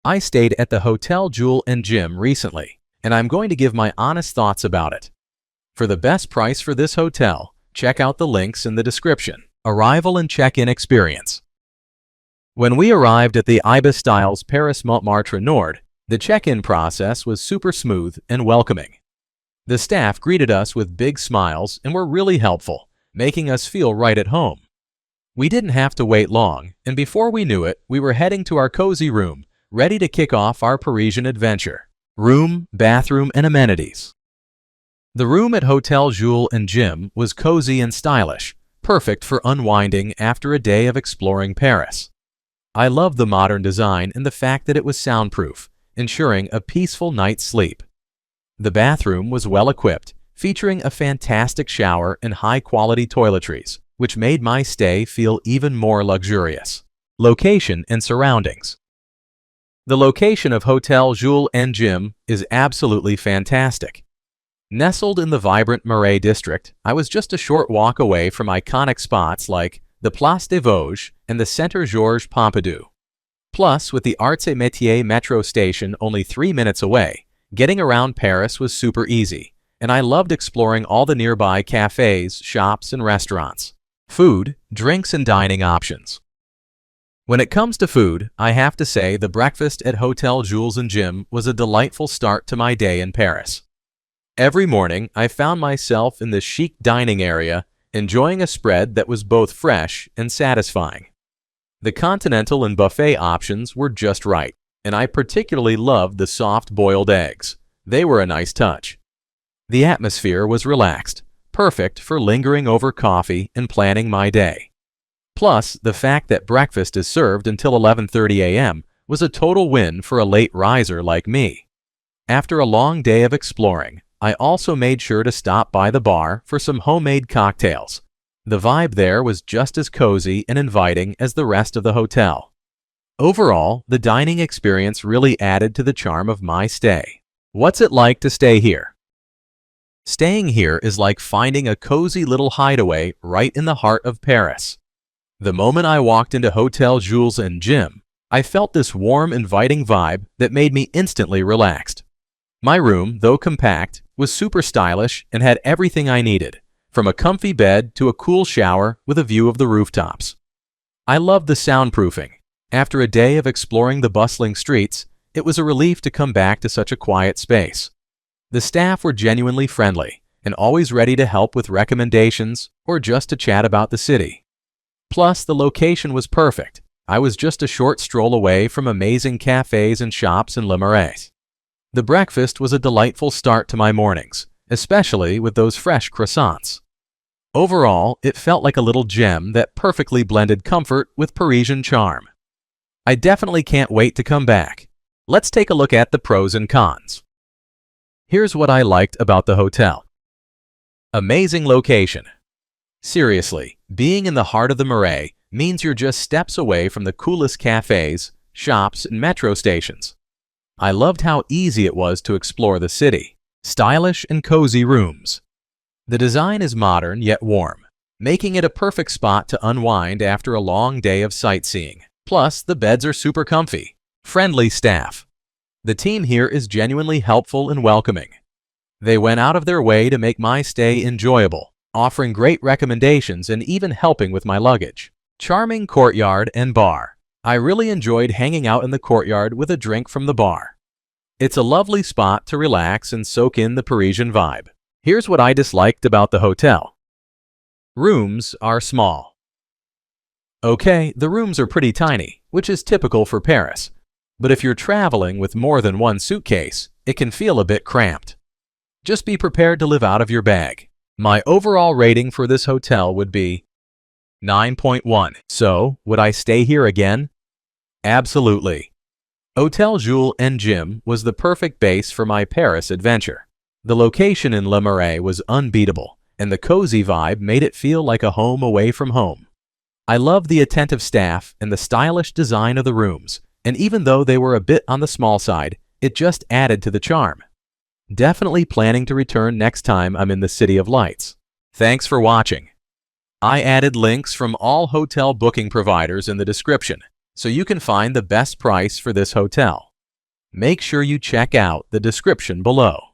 I stayed at the Hôtel Jules Jim recently, and I'm going to give my honest thoughts about it. For the best price for this hotel, check out the links in the description. Arrival and check-in experience. When we arrived at the Ibis Styles Paris Montmartre Nord, the check-in process was super smooth and welcoming. The staff greeted us with big smiles and were really helpful, making us feel right at home. We didn't have to wait long, and before we knew it, we were heading to our cozy room, ready to kick off our Parisian adventure. Room, bathroom, and amenities. The room at Hôtel Jules Jim was cozy and stylish, perfect for unwinding after a day of exploring Paris. I loved the modern design and the fact that it was soundproof, ensuring a peaceful night's sleep. The bathroom was well equipped, featuring a fantastic shower and high-quality toiletries, which made my stay feel even more luxurious. Location and surroundings. The location of Hôtel Jules Jim is absolutely fantastic. Nestled in the vibrant Marais district, I was just a short walk away from iconic spots like the Place des Vosges and the Centre Georges Pompidou. Plus, with the Arts et Métiers metro station only 3 minutes away, getting around Paris was super easy, and I loved exploring all the nearby cafes, shops, and restaurants. Food, drinks, and dining options. When it comes to food, I have to say the breakfast at Hôtel Jules Jim was a delightful start to my day in Paris. Every morning, I found myself in the chic dining area, enjoying a spread that was both fresh and satisfying. The continental and buffet options were just right, and I particularly loved the soft boiled eggs. They were a nice touch. The atmosphere was relaxed, perfect for lingering over coffee and planning my day. Plus, the fact that breakfast is served until 11:30 a.m. was a total win for a late riser like me. After a long day of exploring, I also made sure to stop by the bar for some homemade cocktails. The vibe there was just as cozy and inviting as the rest of the hotel. Overall, the dining experience really added to the charm of my stay. What's it like to stay here? Staying here is like finding a cozy little hideaway right in the heart of Paris. The moment I walked into Hôtel Jules Jim, I felt this warm, inviting vibe that made me instantly relaxed. My room, though compact, was super stylish and had everything I needed, from a comfy bed to a cool shower with a view of the rooftops. I loved the soundproofing. After a day of exploring the bustling streets, it was a relief to come back to such a quiet space. The staff were genuinely friendly and always ready to help with recommendations or just to chat about the city. Plus, the location was perfect. I was just a short stroll away from amazing cafes and shops in Le Marais. The breakfast was a delightful start to my mornings, especially with those fresh croissants. Overall, it felt like a little gem that perfectly blended comfort with Parisian charm. I definitely can't wait to come back. Let's take a look at the pros and cons. Here's what I liked about the hotel. Amazing location. Seriously, being in the heart of the Marais means you're just steps away from the coolest cafes, shops, and metro stations. I loved how easy it was to explore the city. Stylish and cozy rooms. The design is modern yet warm, making it a perfect spot to unwind after a long day of sightseeing. Plus, the beds are super comfy. Friendly staff. The team here is genuinely helpful and welcoming. They went out of their way to make my stay enjoyable, offering great recommendations and even helping with my luggage. Charming courtyard and bar. I really enjoyed hanging out in the courtyard with a drink from the bar. It's a lovely spot to relax and soak in the Parisian vibe. Here's what I disliked about the hotel. Rooms are small. Okay, the rooms are pretty tiny, which is typical for Paris. But if you're traveling with more than one suitcase, it can feel a bit cramped. Just be prepared to live out of your bag. My overall rating for this hotel would be 9.1. So, would I stay here again? Absolutely. Hôtel Jules Jim was the perfect base for my Paris adventure. The location in Le Marais was unbeatable, and the cozy vibe made it feel like a home away from home. I loved the attentive staff and the stylish design of the rooms, and even though they were a bit on the small side, it just added to the charm. Definitely planning to return next time I'm in the City of Lights. Thanks for watching. I added links from all hotel booking providers in the description, so you can find the best price for this hotel. Make sure you check out the description below.